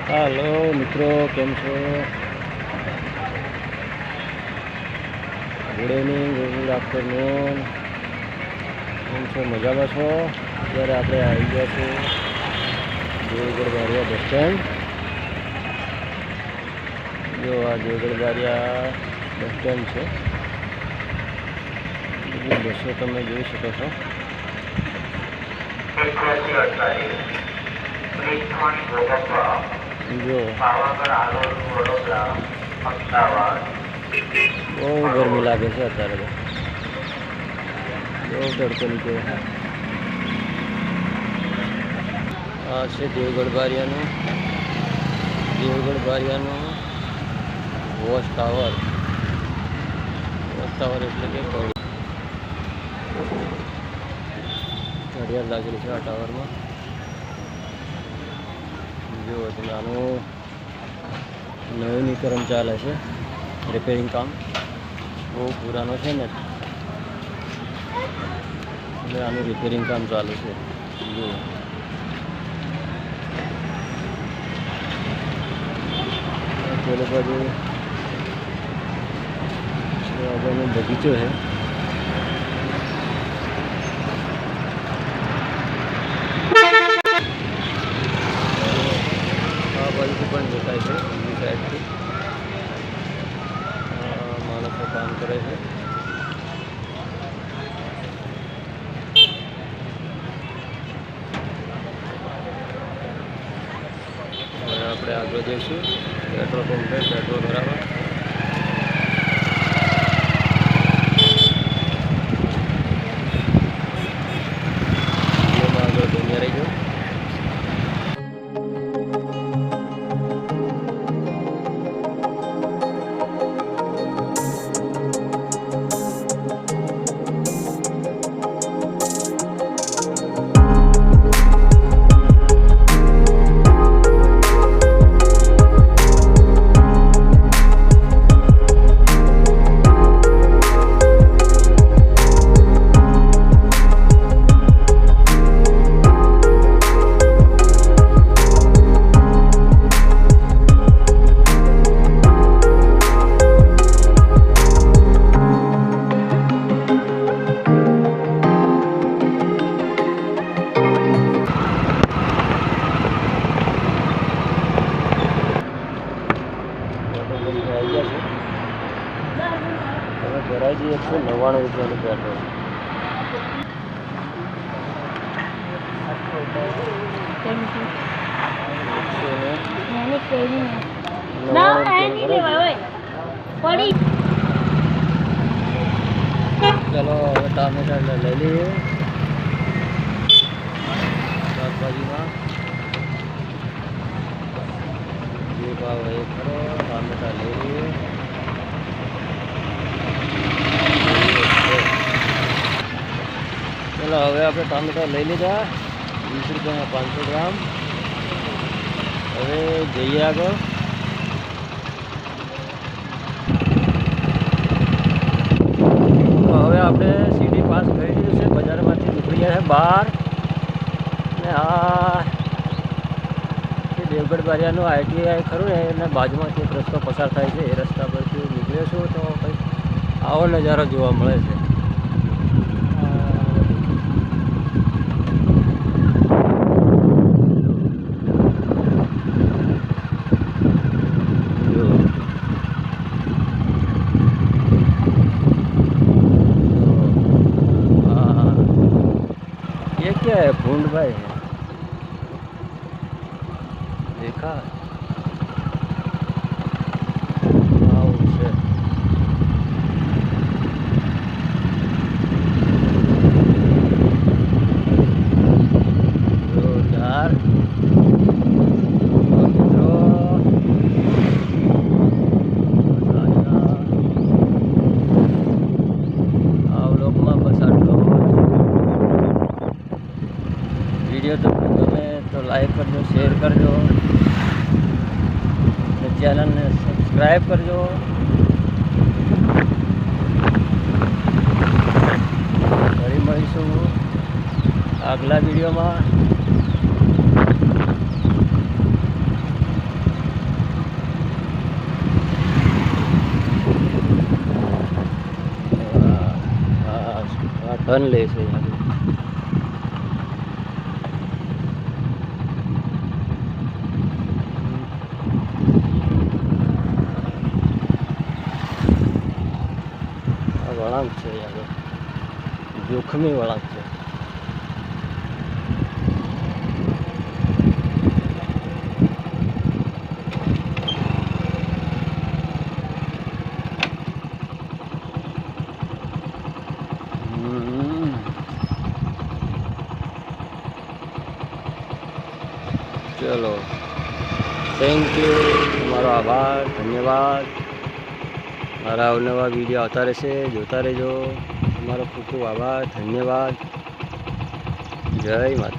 Hello मित्रों, केम छो? Good evening, good afternoon. केम छो? मजाમાં છો? અત્યારે આપણે આવી ગયા છે દેવગઢ બારિયા બસ સ્ટેન્ડ। જો આ દેવગઢ બારિયા બસ સ્ટેન્ડ છે। બધી બસો તમે જોઈ શકો છો। જો બહુ ગરમી લાગે છે અત્યારે તો, બહુ તડકો નીકળ્યો છે। આ છે દેવગઢ બારિયાનું વોચ ટાવર। વોચ ટાવર એટલે કે ઘડિયાળ લાગેલી છે આ ટાવરમાં। જો તમે આનું નવીનીકરણ ચાલે છે, રિપેરિંગ કામ બહુ પુરાનો છે ને, એટલે આનું રિપેરિંગ કામ ચાલુ છે। જો પેલો બાજુ આગળનો બગીચો છે। આ બાજુથી પણ દેખાય છે, બીજી સાઈડથી માણસો કામ કરે છે। હવે આપણે આગળ જઈશું પેટ્રોલ પંપે પેટ્રોલ ભરાવા। આગળ બન્યા રહીજો। હવે ભરાઈ જઈએ 199 રૂપિયાનું પેટ્રોલ। ચલો હવે ટામેટા લઈ લઈએ શાકભાજીમાં જે ભાવ એ ખરો। ટામેટા લઈ લઈએ। ચલો હવે આપણે ટામેટા લઈ લીધા 20 રૂપિયાના 500 ગ્રામ। હવે જઈએ આગળ। હવે આપણે સીડી પાસ કરી દીધું છે, બજારમાંથી નીકળી ગયા છે બહાર ને આ દેવગઢ બારિયાનું ITI ખરું ને એના બાજુમાંથી એક રસ્તો પસાર થાય છે, એ રસ્તા પરથી નીકળ્યો છું તો કંઈક આવો નજારો જોવા મળે છે। ये क्या है भूंड भाई, देखा जोरदार। वीडियो तो गमे तो लाइक करजो, शेर करजो, चैनल ने सब्सक्राइब करजो। फरी મળીશું આગલા વિડીયોમાં। હન લે છે યાર આ વળાંક છે યાર જોખમી વળાંક છે ચલો થેન્ક યુ તમારો આભાર ધન્યવાદ મારા અવનવા વિડીયો આવતા રહેશે જોતા રહેજો તમારો ખૂબ ખૂબ આભાર ધન્યવાદ જય માતા